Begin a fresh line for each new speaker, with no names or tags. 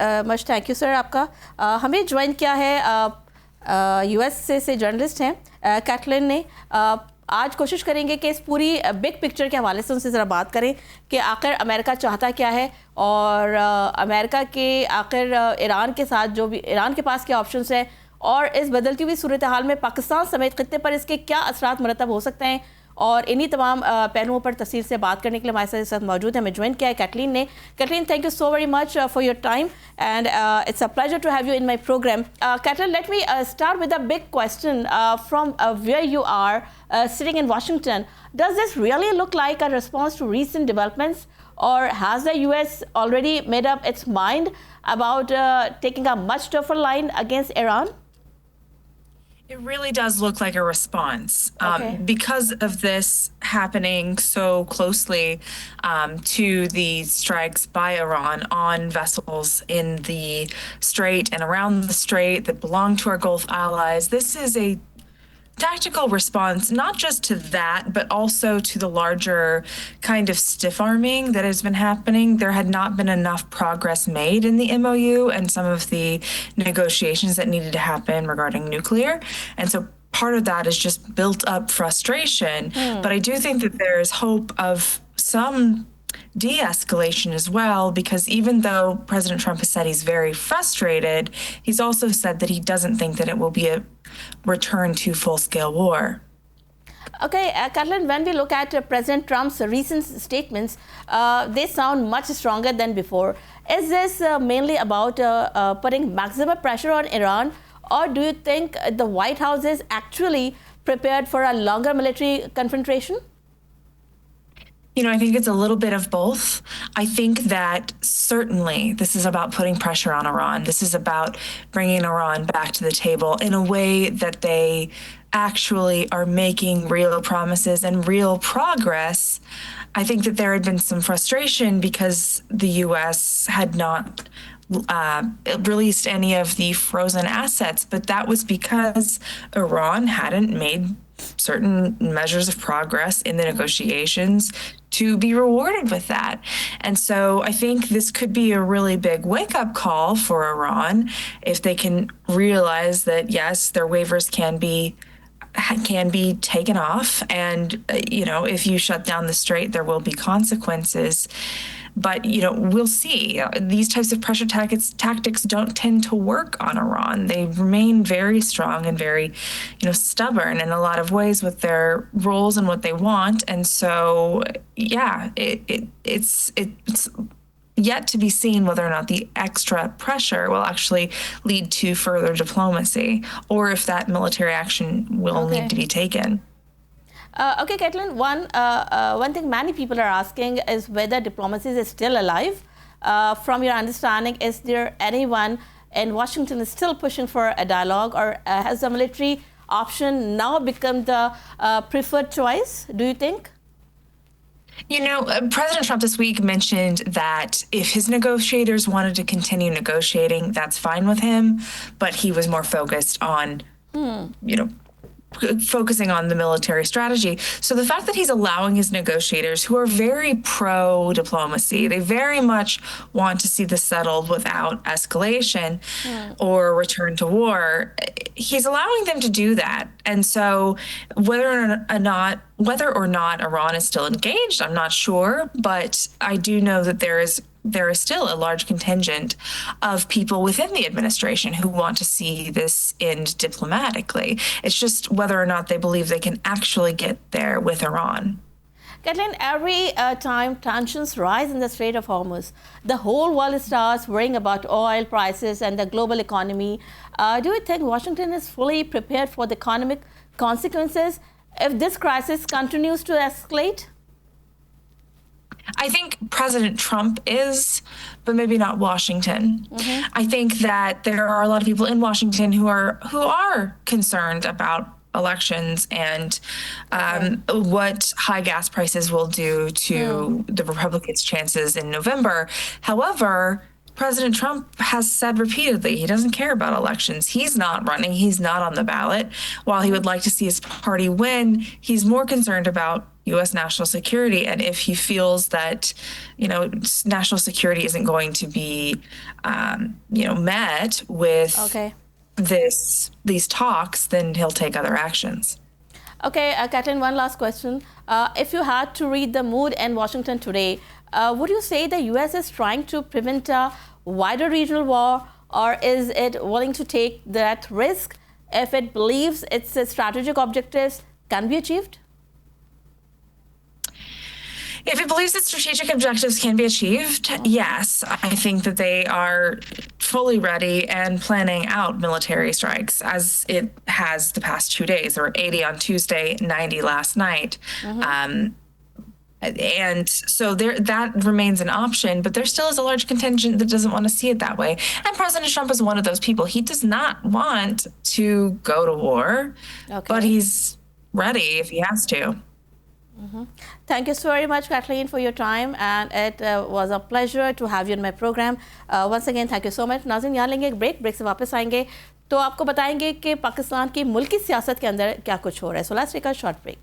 Much thank you sir आपका। हमें join किया है यूएस से जर्नलिस्ट हैं कैटलिन ने। आज कोशिश करेंगे कि इस पूरी बिग पिक्चर के हवाले से उनसे ज़रा बात करें कि आखिर अमेरिका चाहता क्या है और अमेरिका के आखिर ईरान के साथ जो भी ईरान के पास क्या ऑप्शंस है और इस बदलती हुई सूरत हाल में पाकिस्तान समेत खित्ते पर इसके क्या असरात मरतब हो सकते हैं। और इन्हीं तमाम पहलुओं पर तफसील से बात करने के लिए हमारे साथ मौजूद है। हमें ज्वाइन किया है कैटलिन ने। Caitlin, thank you so very much for your time and it's a pleasure to have you in my programme. Caitlin, let me start with a big question from where you are sitting in Washington. Does this really look like a response to recent developments, or has the US already made up its mind about taking a much tougher line against Iran?
It really does look like a response because of this happening so closely to the strikes by Iran on vessels in the Strait and around the Strait that belong to our Gulf allies. This is a tactical response, not just to that, but also to the larger kind of stiff arming that has been happening. There had not been enough progress made in the MOU and some of the negotiations that needed to happen regarding nuclear. And so part of that is just built up frustration. But I do think that there is hope of some de-escalation as well, because even though President Trump has said he's very frustrated, he's also said that he doesn't think that it will be a return to full-scale war.
Okay, Caroline, when we look at President Trump's recent statements, they sound much stronger than before. Is this mainly about putting maximum pressure on Iran, or do you think the White House is actually prepared for a longer military confrontation?
You know, I think it's a little bit of both. I think that certainly this is about putting pressure on Iran. This is about bringing Iran back to the table in a way that they actually are making real promises and real progress. I think that there had been some frustration because the U.S. had not released any of the frozen assets, but that was because Iran hadn't made certain measures of progress in the negotiations to be rewarded with that. And so I think this could be a really big wake-up call for Iran if they can realize that, yes, their waivers can be taken off, and if you shut down the strait, there will be consequences. But we'll see. These types of pressure tactics don't tend to work on Iran. They remain very strong and very stubborn in a lot of ways with their roles and what they want. And so it's yet to be seen whether or not the extra pressure will actually lead to further diplomacy, or if that military action will need to be taken.
Okay, Caitlin, one thing many people are asking is whether diplomacy is still alive. From your understanding, is there anyone in Washington is still pushing for a dialogue, or has the military option now become the preferred choice, do you think?
President Trump this week mentioned that if his negotiators wanted to continue negotiating, that's fine with him, but he was more focused on, focusing on the military strategy. So the fact that he's allowing his negotiators, who are very pro-diplomacy, they very much want to see this settled without escalation or return to war, he's allowing them to do that. And so whether or not Iran is still engaged, I'm not sure, but I do know that there is still a large contingent of people within the administration who want to see this end diplomatically. It's just whether or not they believe they can actually get there with Iran.
Kathleen, every time tensions rise in the Strait of Hormuz, the whole world starts worrying about oil prices and the global economy. Do you think Washington is fully prepared for the economic consequences if this crisis continues to escalate?
I think President Trump is, but maybe not Washington. I think that there are a lot of people in Washington who are concerned about elections and what high gas prices will do to the Republicans' chances in November. However, President Trump has said repeatedly he doesn't care about elections. He's not running. He's not on the ballot. While he would like to see his party win, he's more concerned about U.S. national security. And if he feels that, national security isn't going to be, met with these talks, then he'll take other actions.
Okay, Kathleen, one last question. If you had to read the mood in Washington today, would you say the U.S. is trying to prevent a wider regional war, or is it willing to take that risk if it believes its strategic objectives can be achieved?
If it believes that strategic objectives can be achieved, yes. I think that they are fully ready and planning out military strikes, as it has the past 2 days. There were 80 on Tuesday, 90 last night. And so that remains an option, but there still is a large contingent that doesn't want to see it that way. And President Trump is one of those people. He does not want to go to war, but he's ready if he has to.
Thank you so very much, Kathleen, for your time, and it was a pleasure to have you in my program. Once again, thank you so much. नाज़रीन, यहाँ लेंगे एक break से वापस आएंगे तो आपको बताएंगे कि पाकिस्तान की मुल्की सियासत के अंदर क्या कुछ हो रहा है. So let's take a short break.